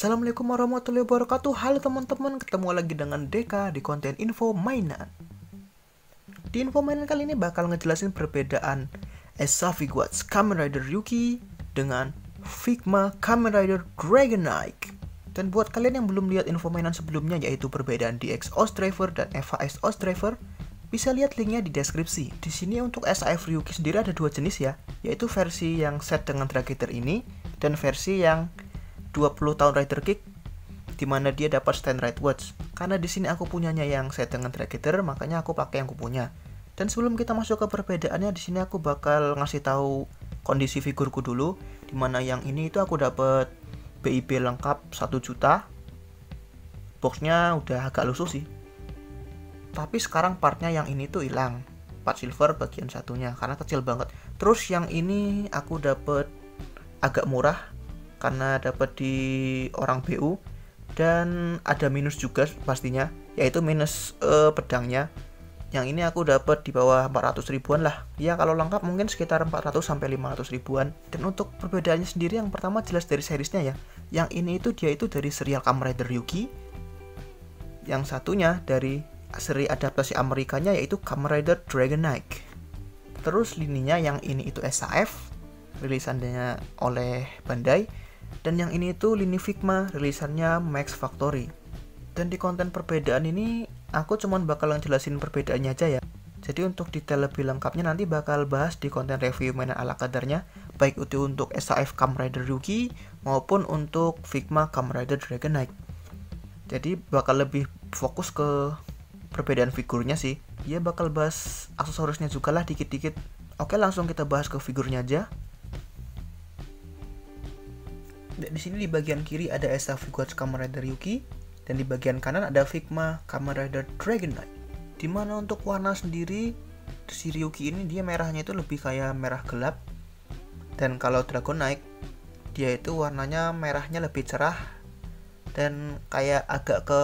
Assalamualaikum warahmatullahi wabarakatuh. Halo teman-teman, ketemu lagi dengan Deka di konten info mainan. Di info mainan kali ini bakal ngejelasin perbedaan Esa Figuarts Kamen Rider Ryuki dengan Figma Kamen Rider Dragon Knight. Dan buat kalian yang belum lihat info mainan sebelumnya, yaitu perbedaan DX Ostriver dan FHS Ostriver, bisa lihat linknya di deskripsi. Di sini untuk SAF Ryuki sendiri ada dua jenis ya, yaitu versi yang set dengan Dragator ini dan versi yang 20 tahun Rider Kick, dimana dia dapat stand right watch. Karena di sini aku punyanya yang set dengan Dragator, makanya aku pakai yang aku punya. Dan sebelum kita masuk ke perbedaannya, di sini aku bakal ngasih tahu kondisi figurku dulu, dimana yang ini itu aku dapat BIP lengkap 1 juta. Boxnya udah agak lusuh sih, tapi sekarang partnya yang ini tuh hilang, part silver bagian satunya karena kecil banget. Terus yang ini aku dapat agak murah karena dapat di orang BU, dan ada minus juga pastinya, yaitu minus pedangnya. Yang ini aku dapat di bawah 400 ribuan lah ya, kalau lengkap mungkin sekitar 400 sampai 500 ribuan. Dan untuk perbedaannya sendiri, yang pertama jelas dari seriesnya ya. Yang ini itu dia itu dari serial Kamen Rider Ryuki, yang satunya dari seri adaptasi Amerikanya yaitu Kamen Rider Dragon Knight. Terus lininya yang ini itu SAF, rilisannya oleh Bandai, dan yang ini itu lini Figma, rilisannya Max Factory. Dan di konten perbedaan ini aku cuman bakal jelasin perbedaannya aja ya. Jadi untuk detail lebih lengkapnya nanti bakal bahas di konten review mainan ala kadarnya, baik itu untuk SAF Kamen Rider Ryuki maupun untuk Figma Kamen Rider Dragon Knight. Jadi bakal lebih fokus ke perbedaan figurnya sih. Dia bakal bahas aksesorisnya juga lah dikit-dikit. Oke, langsung kita bahas ke figurnya aja. Di sini di bagian kiri ada Esa Figuarts Kamen Rider Ryuki, dan di bagian kanan ada Figma Kamen Rider Dragon Knight. Dimana untuk warna sendiri, si Ryuki ini dia merahnya itu lebih kayak merah gelap, dan kalau Dragon Knight dia itu warnanya merahnya lebih cerah dan kayak agak ke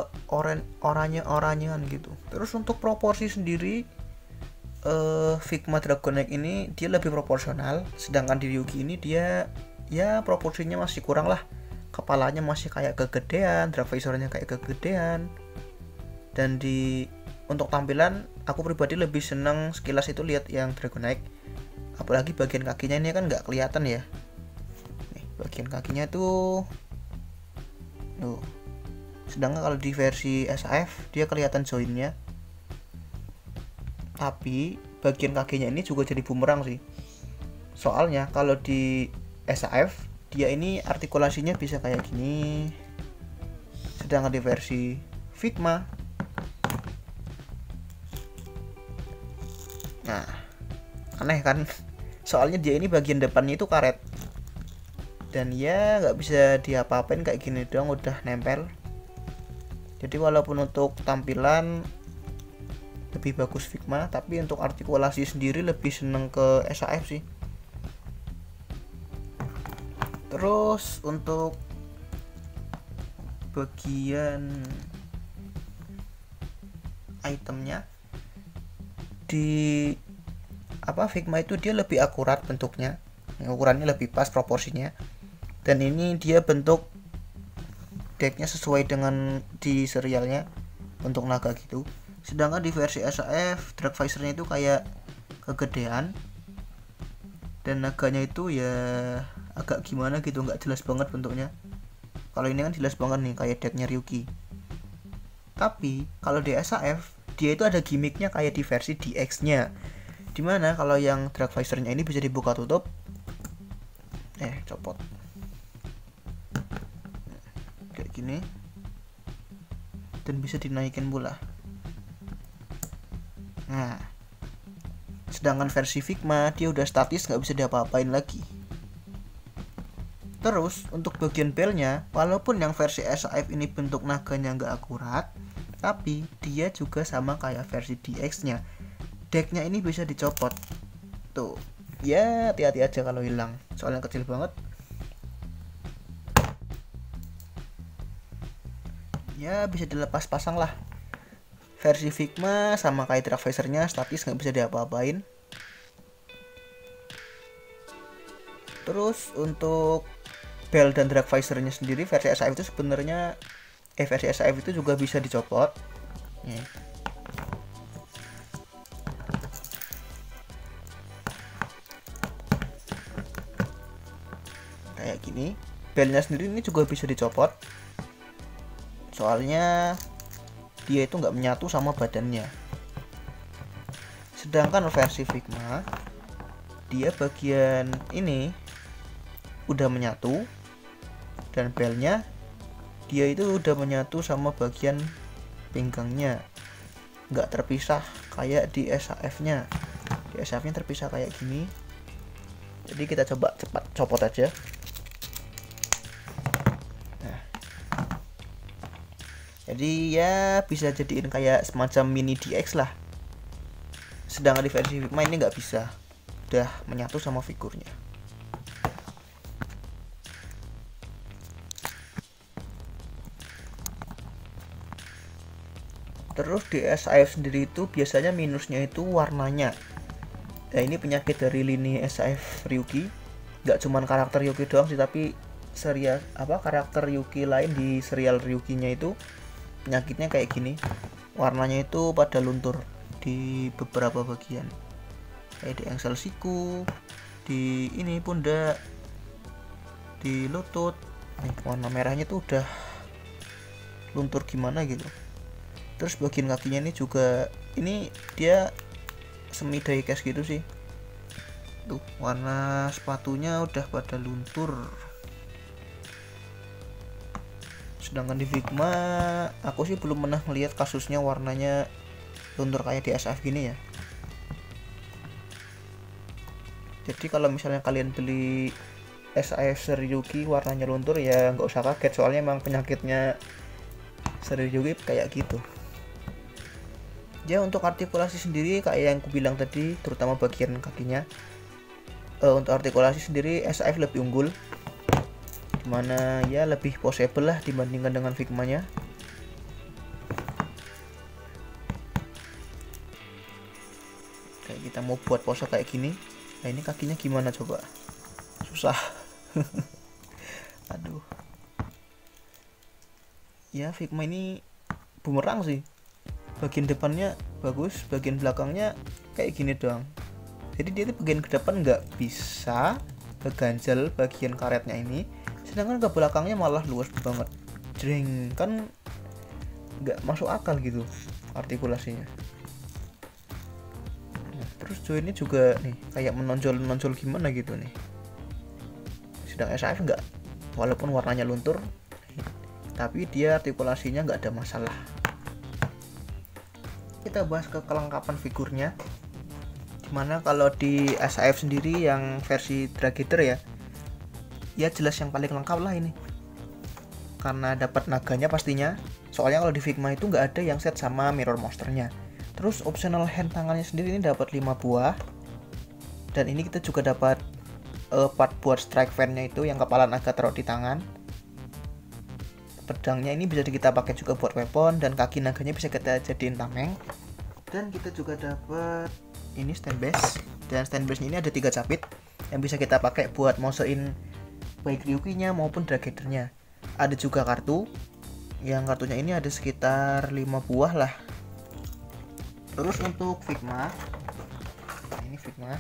oranye-oranyean gitu. Terus untuk proporsi sendiri, Figma Dragon Knight ini dia lebih proporsional, sedangkan di Ryuki ini dia ya proporsinya masih kurang lah. Kepalanya masih kayak kegedean, drag visornya kayak kegedean. Dan untuk tampilan aku pribadi lebih seneng sekilas itu lihat yang Dragon Knight. Apalagi bagian kakinya ini kan nggak kelihatan ya. Nih, bagian kakinya tuh sedangkan kalau di versi SAF dia kelihatan joinnya, tapi bagian kakinya ini juga jadi bumerang sih. Soalnya kalau di SAF dia ini artikulasinya bisa kayak gini, sedangkan di versi Figma, nah aneh kan, soalnya dia ini bagian depannya itu karet, dan ya nggak bisa diapa-apain, kayak gini doang udah nempel. Jadi walaupun untuk tampilan lebih bagus Figma, tapi untuk artikulasi sendiri lebih seneng ke SAF sih. Terus untuk bagian itemnya, di Figma itu dia lebih akurat bentuknya, ukurannya lebih pas proporsinya, dan ini dia bentuk decknya sesuai dengan di serialnya, untuk naga gitu. Sedangkan di versi SAF drag visornya itu kayak kegedean, dan naganya itu ya agak gimana gitu, nggak jelas banget bentuknya. Kalau ini kan jelas banget nih kayak decknya Ryuki. Tapi kalau di SAF dia itu ada gimmicknya kayak di versi DX nya, dimana kalau yang drag visornya ini bisa dibuka tutup, copot kayak gini, dan bisa dinaikin pula. Nah, sedangkan versi Figma dia udah statis, nggak bisa diapa-apain lagi. Terus untuk bagian belnya, walaupun yang versi SAF ini bentuk naganya nggak akurat, tapi dia juga sama kayak versi DX nya, decknya ini bisa dicopot tuh ya. Hati-hati aja kalau hilang, soalnya kecil banget ya, bisa dilepas pasang lah. Versi Figma sama kayak drag visornya statis, nggak bisa diapa-apain. Terus untuk bel dan drag visornya sendiri versi SAF itu sebenarnya versi SAF itu juga bisa dicopot. Nih. Kayak gini. Belnya sendiri ini juga bisa dicopot. Soalnya dia itu nggak menyatu sama badannya. Sedangkan versi Figma dia bagian ini udah menyatu dan belnya dia itu udah menyatu sama bagian pinggangnya, nggak terpisah kayak di SAF-nya. Di SAF-nya terpisah kayak gini. Jadi kita coba cepat copot aja. Jadi ya bisa jadiin kayak semacam mini DX lah. Sedangkan di versi Figma ini nggak bisa, udah menyatu sama figurnya. Terus di SAF sendiri itu biasanya minusnya itu warnanya. Nah ini penyakit dari lini SAF Ryuki. Nggak cuman karakter Ryuki doang sih, tapi serial karakter Ryuki lain di serial Ryuki-nya itu penyakitnya kayak gini, warnanya itu pada luntur di beberapa bagian, kayak di engsel siku, di ini pundak, di lutut. Nih, warna merahnya tuh udah luntur gimana gitu. Terus bagian kakinya ini juga, ini dia semi diecast gitu sih. Tuh warna sepatunya udah pada luntur. Sedangkan di Figma aku sih belum pernah melihat kasusnya warnanya luntur kayak di SAF gini ya. Jadi kalau misalnya kalian beli SAF Ryuki warnanya luntur ya nggak usah kaget, soalnya emang penyakitnya Ryuki kayak gitu. Ya untuk artikulasi sendiri kayak yang aku bilang tadi, terutama bagian kakinya, untuk artikulasi sendiri SAF lebih unggul, dimana ya lebih possible lah dibandingkan dengan Figma-nya. Kayak kita mau buat pose kayak gini, nah ini kakinya gimana coba, susah. Aduh ya, Figma ini bumerang sih, bagian depannya bagus, bagian belakangnya kayak gini doang. Jadi dia itu bagian ke depan nggak bisa keganjal bagian karetnya ini, sedangkan ke belakangnya malah luas banget. Jreng, kan nggak masuk akal gitu artikulasinya. Nah, terus joinnya juga nih kayak menonjol gimana gitu nih. Sedang SAF nggak, walaupun warnanya luntur, tapi dia artikulasinya nggak ada masalah. Kita bahas ke kelengkapan figurnya. Dimana kalau di SAF sendiri yang versi Dragator ya jelas yang paling lengkap lah ini, karena dapat naganya pastinya. Soalnya kalau di Figma itu nggak ada yang set sama mirror monsternya. Terus optional hand tangannya sendiri ini dapat 5 buah, dan ini kita juga dapat part buat strike fan-nya itu yang kepala naga taruh di tangan. Pedangnya ini bisa kita pakai juga buat weapon, dan kaki naganya bisa kita jadiin tameng. Dan kita juga dapat ini stand base, dan stand base ini ada 3 capit yang bisa kita pakai buat mousein baik Ryuki-nya maupun Dragator-nya. Ada juga kartu, yang kartunya ini ada sekitar 5 buah lah. Terus untuk Figma, ini Figma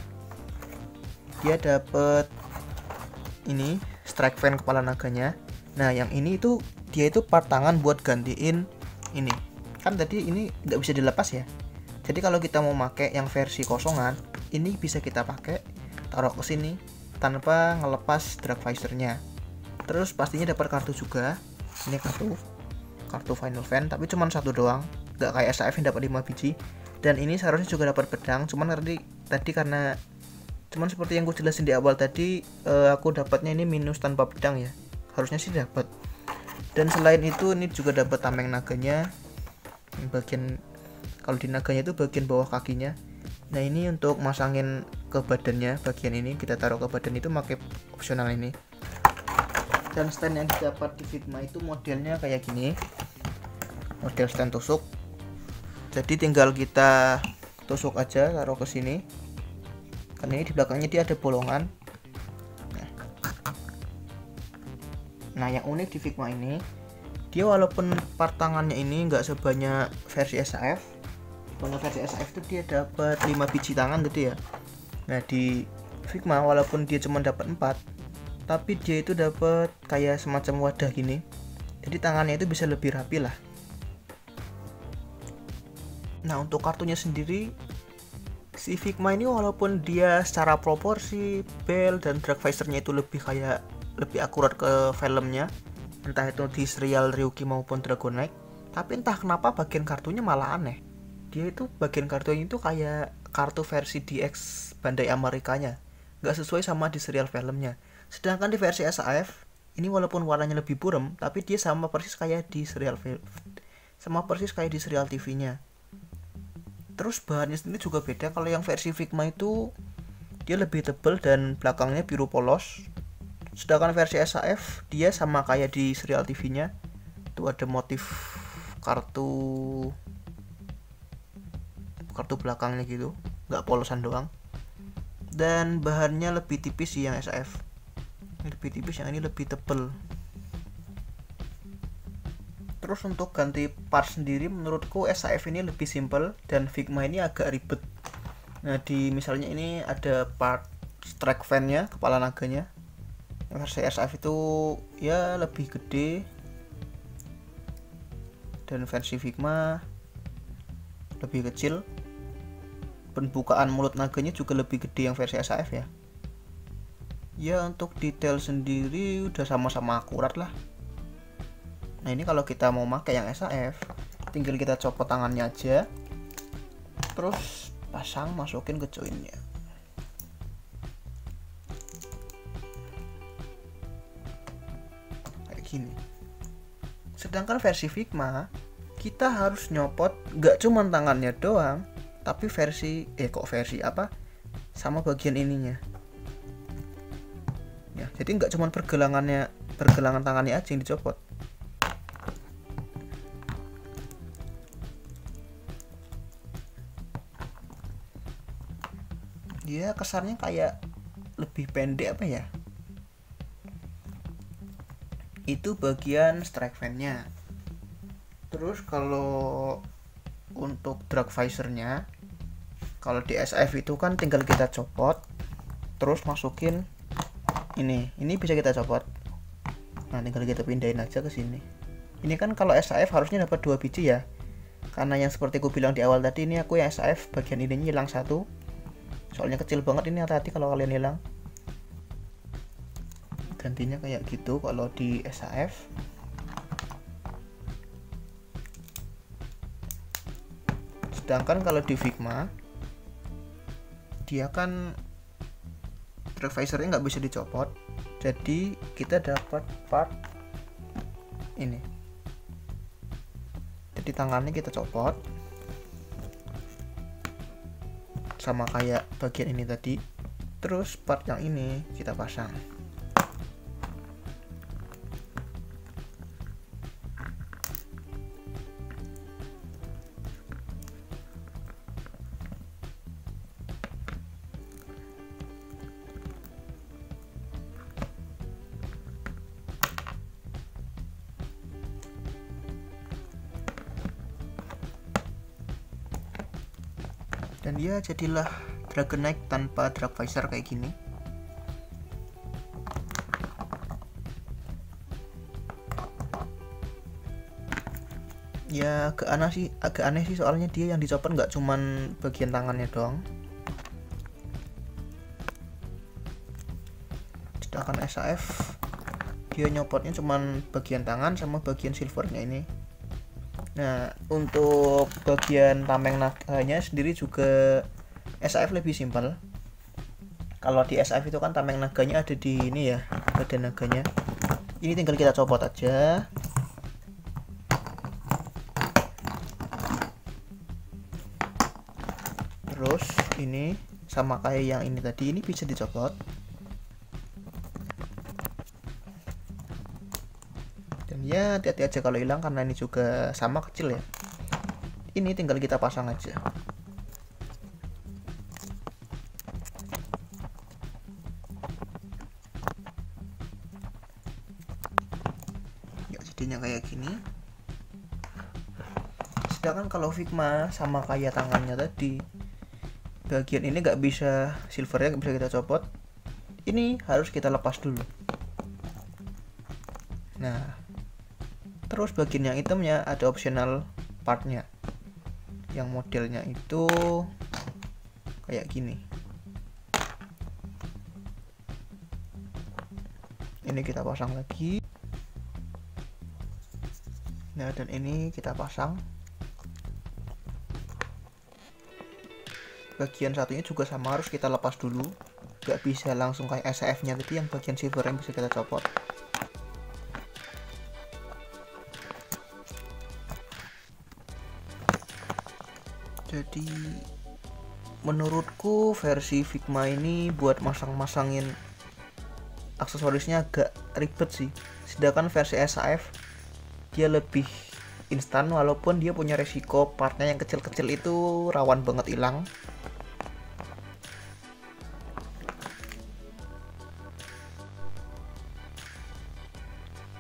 dia dapat ini strike fan kepala naganya. Nah yang ini itu dia itu part tangan buat gantiin ini, kan tadi ini nggak bisa dilepas ya. Jadi kalau kita mau pakai yang versi kosongan, ini bisa kita pakai taruh ke sini tanpa ngelepas drag visornya. Terus pastinya dapat kartu juga. Ini kartu Final Fan, tapi cuma 1 doang, nggak kayak SAF yang dapat 5 biji. Dan ini seharusnya juga dapat pedang, cuman tadi karena cuman seperti yang gue jelasin di awal tadi, aku dapatnya ini minus tanpa pedang ya. Harusnya sih dapat. Dan selain itu ini juga dapat tameng naganya. Bagian kalau di naganya itu bagian bawah kakinya. Nah ini untuk masangin ke badannya, bagian ini kita taruh ke badan itu pakai opsional ini. Dan stand yang didapat di Figma itu modelnya kayak gini, model stand tusuk. Jadi tinggal kita tusuk aja, taruh ke sini. Karena ini di belakangnya dia ada bolongan. Nah. Nah, yang unik di Figma ini, dia walaupun part tangannya ini nggak sebanyak versi SAF. Kalau versi SAF itu dia dapat 5 biji tangan gitu ya. Nah, di Figma walaupun dia cuma dapat 4, tapi dia itu dapat kayak semacam wadah gini. Jadi tangannya itu bisa lebih rapi lah. Nah, untuk kartunya sendiri, si Figma ini walaupun dia secara proporsi, bel dan drag visornya itu lebih akurat ke filmnya, entah itu di serial Ryuki maupun Dragon Knight, tapi entah kenapa bagian kartunya malah aneh. Dia itu bagian kartunya itu kayak kartu versi DX Bandai Amerikanya, nggak sesuai sama di serial filmnya. Sedangkan di versi SAF ini walaupun warnanya lebih buram, tapi dia sama persis kayak di serial TV-nya. Terus bahannya sendiri juga beda. Kalau yang versi Figma itu dia lebih tebal dan belakangnya biru polos. Sedangkan versi SAF dia sama kayak di serial TV-nya. Itu ada motif kartu belakangnya gitu, nggak polosan doang. Dan bahannya lebih tipis sih yang SAF. Lebih tipis, yang ini lebih tebal. Terus untuk ganti part sendiri menurutku SAF ini lebih simple dan Figma ini agak ribet. Nah, di misalnya ini ada part strike fan-nya, kepala naganya. Versi SAF itu ya lebih gede, dan versi Figma lebih kecil. Pembukaan mulut naganya juga lebih gede yang versi SAF ya. Ya, untuk detail sendiri udah sama-sama akurat lah. Nah, ini kalau kita mau pakai yang SAF, tinggal kita copot tangannya aja, terus pasang, masukin ke joinnya. Kayak gini. Sedangkan versi Figma, kita harus nyopot nggak cuma tangannya doang, tapi sama bagian ininya. Ya, jadi nggak cuma pergelangan tangannya aja yang dicopot. Dia kesannya kayak lebih pendek apa ya? Itu bagian strike fan-nya. Terus kalau untuk drag visornya, kalau di SAF itu kan tinggal kita copot, terus masukin ini bisa kita copot. Nah, tinggal kita pindahin aja ke sini. Ini kan kalau SAF harusnya dapat 2 biji ya. Karena yang seperti aku bilang di awal tadi, ini aku yang SAF bagian ininya hilang 1. Soalnya kecil banget ini, hati-hati kalau kalian hilang. Gantinya kayak gitu kalau di SAF. Sedangkan kalau di Figma, dia kan drag visornya nggak bisa dicopot, jadi kita dapat part ini. Jadi tangannya kita copot, sama kayak bagian ini tadi. Terus part yang ini kita pasang. Dan dia jadilah Dragon Knight tanpa drag visor kayak gini. Ya agak aneh sih soalnya dia yang dicopot nggak cuman bagian tangannya doang. Sedangkan SAF dia nyopotnya cuman bagian tangan sama bagian silvernya ini. Nah, untuk bagian tameng naganya sendiri juga SAF lebih simpel. Kalau di SAF itu kan tameng naganya ada di ini ya, badan naganya. Ini tinggal kita copot aja. Terus ini sama kayak yang ini tadi, ini bisa dicopot. Dan ya hati-hati aja kalau hilang karena ini juga sama kecil ya. Ini tinggal kita pasang aja. jadinya kayak gini. Sedangkan kalau Figma sama kayak tangannya tadi, bagian ini nggak bisa, silvernya nggak bisa kita copot, ini harus kita lepas dulu. Nah, terus bagian yang hitamnya ada optional partnya, yang modelnya itu kayak gini. Ini kita pasang lagi. Nah, dan ini kita pasang. Bagian satunya juga sama, harus kita lepas dulu. Gak bisa langsung kayak SAF nya tadi yang bagian silver yang bisa kita copot. Jadi menurutku versi Figma ini buat masang-masangin aksesorisnya agak ribet sih. Sedangkan versi SAF dia lebih instan, walaupun dia punya resiko partnya yang kecil-kecil itu rawan banget hilang.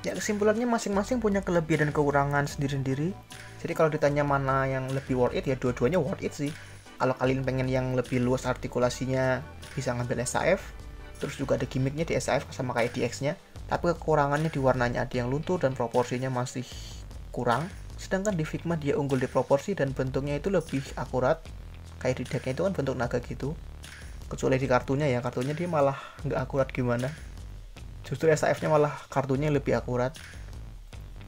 Ya, kesimpulannya masing-masing punya kelebihan dan kekurangan sendiri-sendiri. Jadi kalau ditanya mana yang lebih worth it, ya dua-duanya worth it sih. Kalau kalian pengen yang lebih luas artikulasinya, bisa ngambil SAF. Terus juga ada gimmicknya di SAF sama kayak di X-nya. Tapi kekurangannya di warnanya ada yang luntur dan proporsinya masih kurang. Sedangkan di Figma dia unggul di proporsi dan bentuknya itu lebih akurat. Kayak di decknya itu kan bentuk naga gitu. Kecuali di kartunya ya, kartunya dia malah nggak akurat gimana. Justru SAF-nya malah kartunya lebih akurat.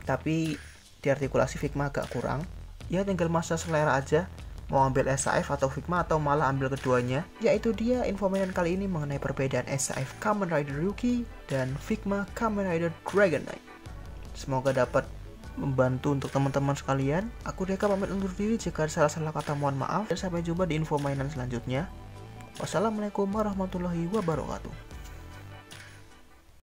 Tapi di artikulasi Figma agak kurang. Ya tinggal masa selera aja, mau ambil SAF atau Figma atau malah ambil keduanya. Yaitu dia info mainan kali ini mengenai perbedaan SAF Kamen Rider Ryuki dan Figma Kamen Rider Dragon Knight. Semoga dapat membantu untuk teman-teman sekalian. Aku Deka pamit undur diri, jika ada salah-salah kata mohon maaf, dan sampai jumpa di info mainan selanjutnya. Wassalamualaikum warahmatullahi wabarakatuh.